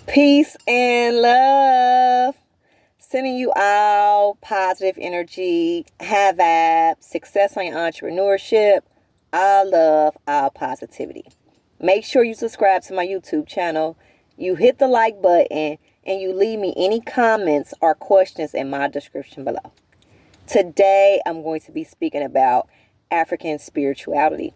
Peace and love. Sending you all positive energy, have vibes, success on your entrepreneurship. All love, all positivity. Make sure you subscribe to my YouTube channel. You hit the like button and you leave me any comments or questions in my description below. Today, I'm going to be speaking about African spirituality.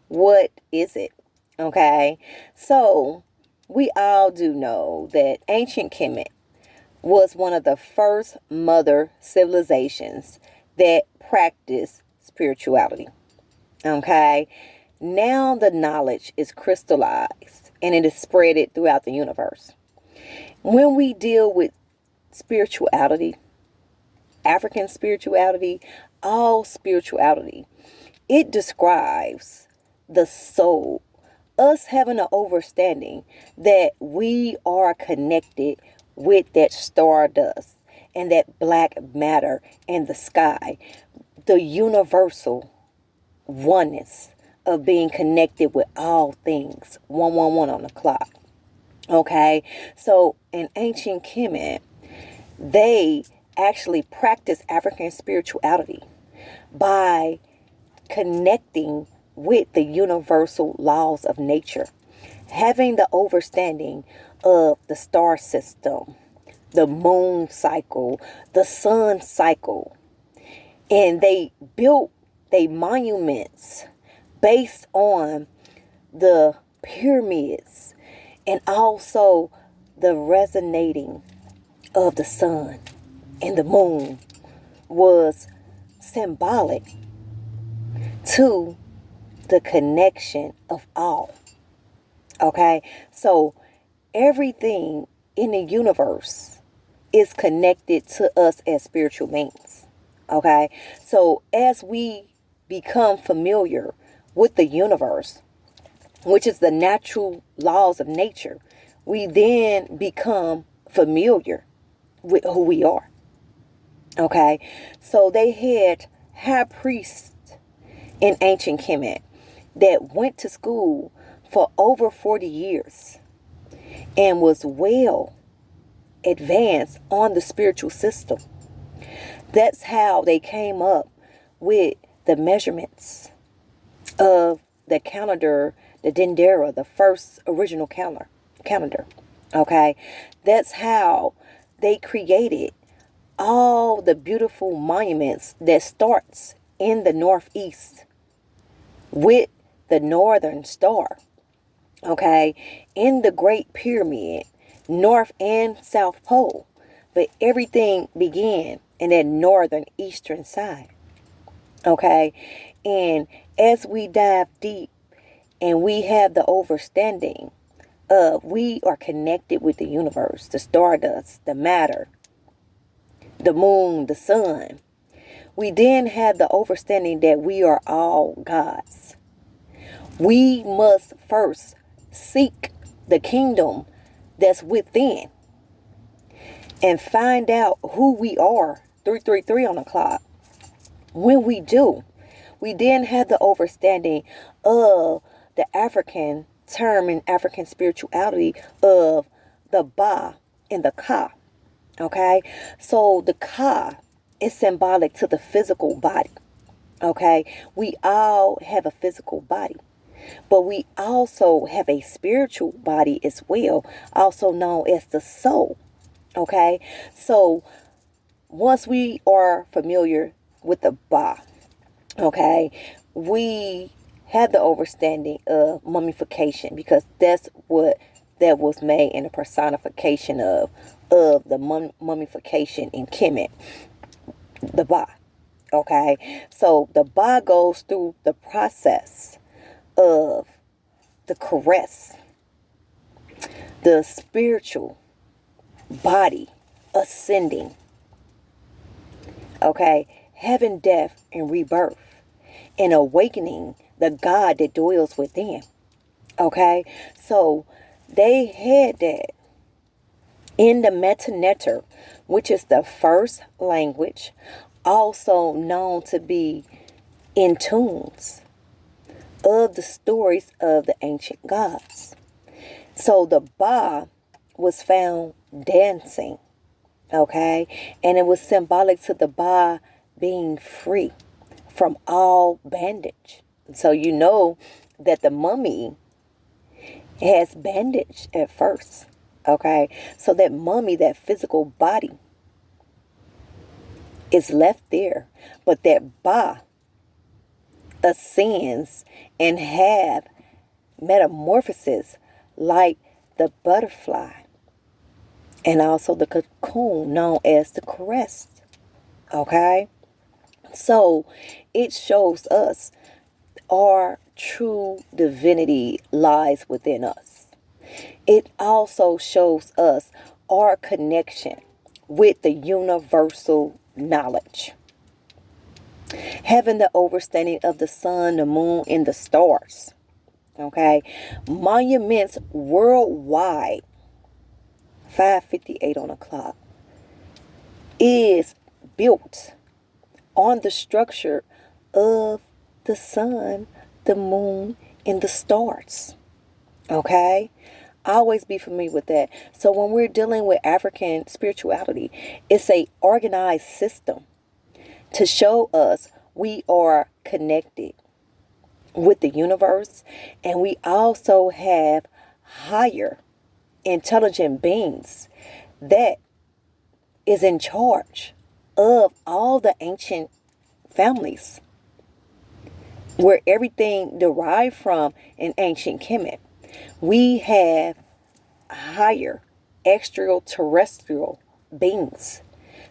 What is it? Okay, so we all do know that ancient Kemet was one of the first mother civilizations that practiced spirituality. Okay, now the knowledge is crystallized and it is spread throughout the universe. When we deal with spirituality, African spirituality, all spirituality, it describes the soul, us having an understanding that we are connected with that stardust and that black matter in the sky, the universal oneness of being connected with all things, 111 on the clock. Okay, so in ancient Kemet, they actually practice African spirituality by connecting with the universal laws of nature, having the understanding of the star system, the moon cycle, the sun cycle. And they built their monuments based on the pyramids and also the resonating of the sun and the moon was symbolic to the connection of all. Okay, so everything in the universe is connected to us as spiritual beings. Okay, so as we become familiar with the universe, which is the natural laws of nature, we then become familiar with who we are. Okay, so they had high priests in ancient Kemet that went to school for over 40 years and was well advanced on the spiritual system. That's how they came up with the measurements of the calendar, the Dendera, the first original calendar. Okay, that's how they created all the beautiful monuments that starts in the northeast with the northern star. Okay, in the Great Pyramid, North and South Pole, but everything began in that northern eastern side. Okay, and as we dive deep and we have the understanding of we are connected with the universe, the stardust, the matter, the moon, the sun, we then have the understanding that we are all gods. We must first seek the kingdom that's within and find out who we are, 333 on the clock. When we do, we then have the understanding of the African term in African spirituality of the Ba and the Ka. Okay, so the Ka is symbolic to the physical body. Okay, we all have a physical body, but we also have a spiritual body as well, also known as the soul. Okay, so once we are familiar with the Ba, okay, we have the understanding of mummification because that's what that was made in a personification of the mummification in Kemet, the Ba. Okay, so the Ba goes through the process of the caress, the spiritual body ascending, okay, having death and rebirth, and awakening the God that dwells within. Okay, so they had that in the Metaneter, which is the first language, also known to be in tunes of the stories of the ancient gods. So the Ba was found dancing. Okay. And it was symbolic to the Ba being free from all bandage. So you know that the mummy has bandage at first. Okay. So that mummy, that physical body, is left there. But that Ba ascends and have metamorphosis like the butterfly and also the cocoon known as the crest. Okay? So it shows us our true divinity lies within us. It also shows us our connection with the universal knowledge. Having the understanding of the sun, the moon, and the stars. Okay? Monuments worldwide, 5:58 on the clock, is built on the structure of the sun, the moon, and the stars. Okay? Always be familiar with that. So when we're dealing with African spirituality, it's a organized system to show us we are connected with the universe, and we also have higher intelligent beings that is in charge of all the ancient families where everything derived from in ancient Kemet. We have higher extraterrestrial beings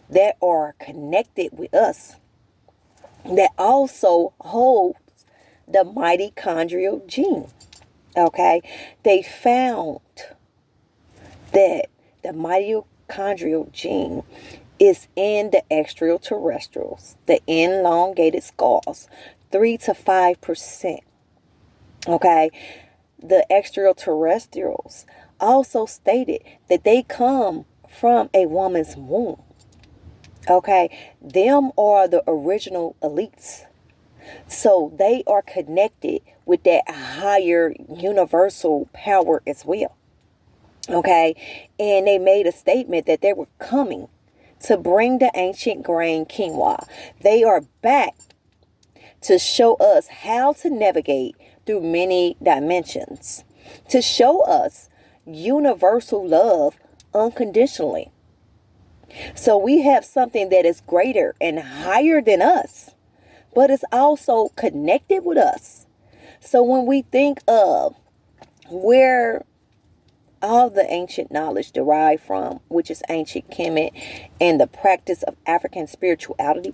that are connected with us, that also holds the mitochondrial gene. Okay, they found that the mitochondrial gene is in the extraterrestrials, the elongated skulls, 3 to 5%. Okay, the extraterrestrials also stated that they come from a woman's womb. Okay, them are the original elites. So they are connected with that higher universal power as well. Okay, and they made a statement that they were coming to bring the ancient grain quinoa. They are back to show us how to navigate through many dimensions, to show us universal love unconditionally. So we have something that is greater and higher than us, but it's also connected with us. So when we think of where all the ancient knowledge derived from, which is ancient Kemet, and the practice of African spirituality,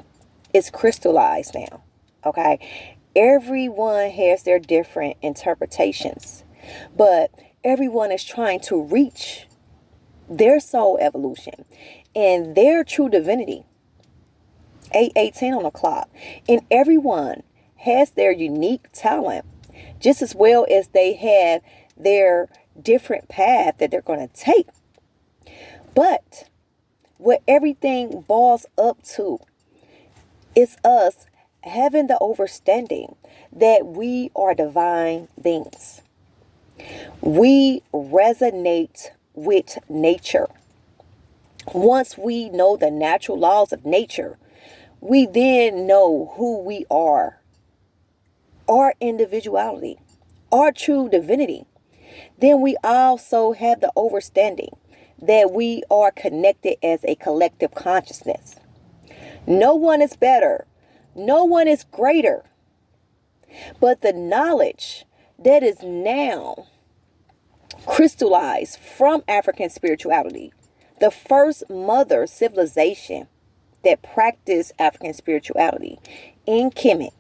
is crystallized now. Okay, everyone has their different interpretations, but everyone is trying to reach their soul evolution and their true divinity. 8:18 on the clock, and everyone has their unique talent, just as well as they have their different path that they're going to take. But what everything boils up to is us having the understanding that we are divine beings. We resonate with nature. Once we know the natural laws of nature, we then know who we are, our individuality, our true divinity. Then we also have the understanding that we are connected as a collective consciousness. No one is better. No one is greater. But the knowledge that is now crystallized from African spirituality, the first mother civilization that practiced African spirituality in Kemet,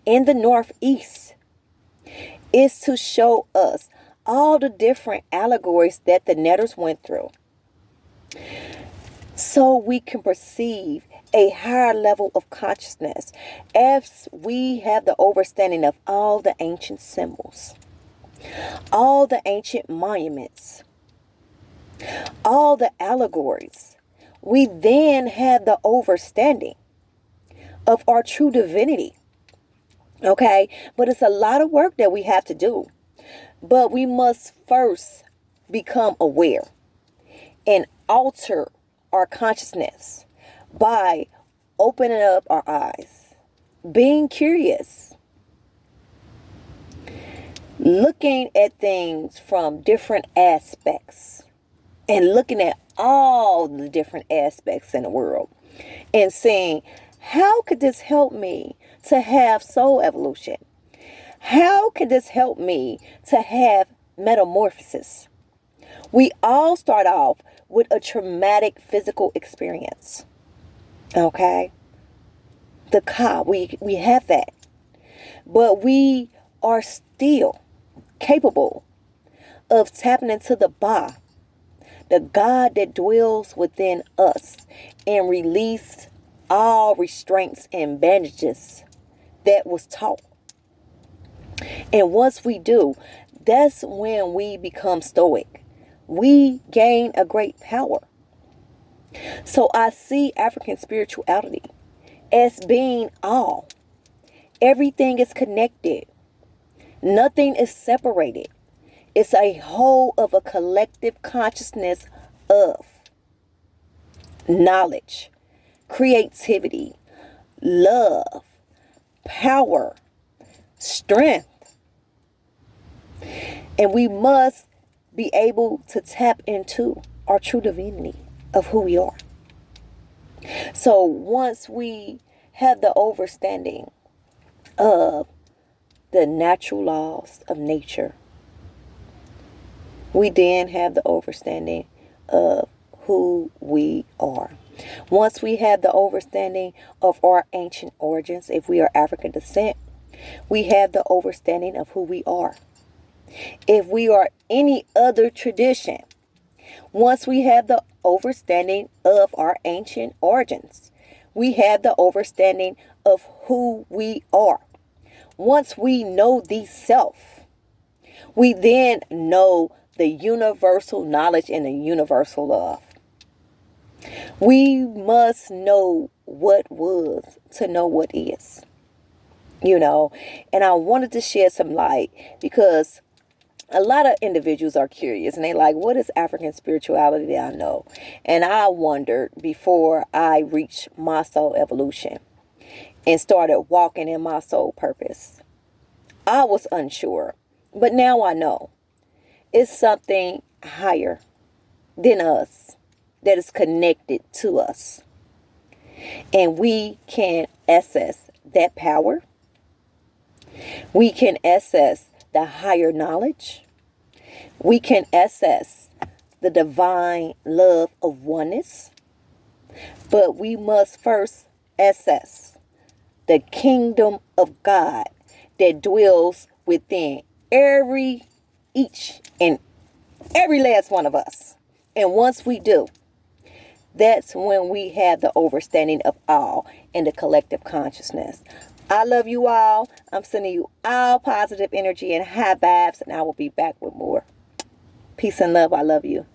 in the Northeast, is to show us all the different allegories that the Netters went through, so we can perceive a higher level of consciousness as we have the understanding of all the ancient symbols, all the ancient monuments, all the allegories. We then have the understanding of our true divinity. Okay, but it's a lot of work that we have to do. But we must first become aware. and alter our consciousness by opening up our eyes, being curious, looking at things from different aspects, and looking at all the different aspects in the world and saying, how could this help me to have soul evolution? How can this help me to have metamorphosis? We all start off with a traumatic physical experience. Okay? The Ka, we have that. But we are still capable of tapping into the Ba, the God that dwells within us, and release all restraints and bandages that was taught. And once we do, that's when we become stoic. We gain a great power. So I see African spirituality as being all. Everything is connected. Nothing is separated. It's a whole of a collective consciousness of knowledge, creativity, love, power, strength. And we must be able to tap into our true divinity of who we are. So once we have the understanding of the natural laws of nature, we then have the understanding of who we are. Once we have the understanding of our ancient origins, if we are African descent, we have the understanding of who we are. If we are any other tradition, once we have the understanding of our ancient origins, we have the understanding of who we are. Once we know the self, we then know the universal knowledge and the universal love. We must know what was to know what is. And I wanted to shed some light because a lot of individuals are curious and they like, what is African spirituality that I know? And I wondered before I reached my soul evolution and started walking in my soul purpose. I was unsure, but now I know it's something higher than us that is connected to us. And we can access that power. We can access the higher knowledge. We can access the divine love of oneness. But we must first access the kingdom of God that dwells within each and every last one of us. And once we do, that's when we have the understanding of all in the collective consciousness. I love you all. I'm sending you all positive energy and high vibes, and I will be back with more. Peace and love. I love you.